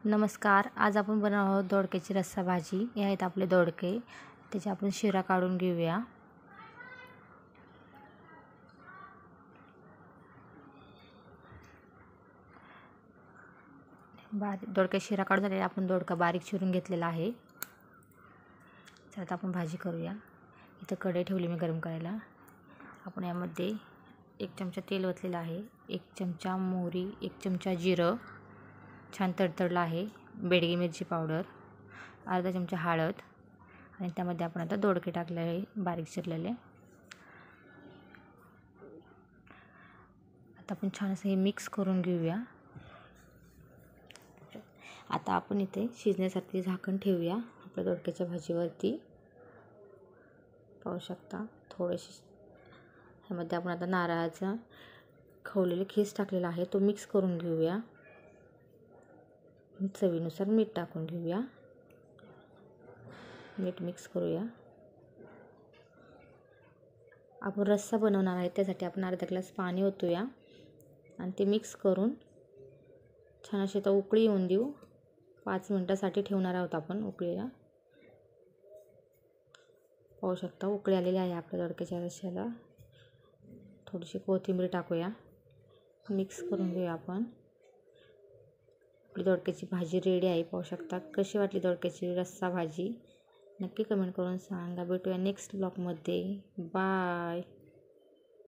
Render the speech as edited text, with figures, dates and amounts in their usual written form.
नमस्कार. आज आपण बनवणार आहोत दोडक्याची रस्सा भाजी. हे आहेत आपले दोडके. त्याची आपण शिरा काढून घेऊया. दोडक्या शिरा काढून झालेला आपण दोडका बारीक चिरून घेतलेला आहे. चला आता आपण भाजी करूया. इथं कढई ठेवली मी गरम करायला. आपण यामध्ये 1 चमचा तेल ओतलेलं आहे, 1 चमचा मोहरी, 1 चमचा जिरं छान तडतडलं आहे, बेडगी मिरची पावडर, अर्धा चमचा हळद आणि त्यामध्ये आपण आता दोडके टाकले आहे बारीक चिरलेले. आता आपण छान असं हे मिक्स करून घेऊया. आता आपण इथे शिजण्यासाठी झाकण ठेवूया आपल्या दोडक्याच्या भाजीवरती. पाहू शकता थोडेसे ह्यामध्ये आपण आता नारळाचा खवलेले खीस टाकलेला आहे, तो मिक्स करून घेऊया. चवीनुसार मीठ टाकून घेऊया. मीठ मिक्स करूया. आपण रस्सा बनवणार आहे त्यासाठी आपण अर्धा ग्लास पाणी ओतूया आणि ते मिक्स करून छान अशी आता उकळी येऊन देऊ. 5 मिनिटासाठी ठेवणार आहोत आपण उकळीला. पाहू शकता उकळी आलेली आहे आपल्या दोडक्याच्या रश्श्याला. थोडीशी कोथिंबीर टाकूया. मिक्स करून घेऊया आपण. आपली दोडक्याची भाजी रेडी आहे. पाहू शकता कशी वाटली दोडक्याची रस्सा भाजी. नक्की कमेंट करून सांगा. भेटूया नेक्स्ट ब्लॉगमध्ये. बाय.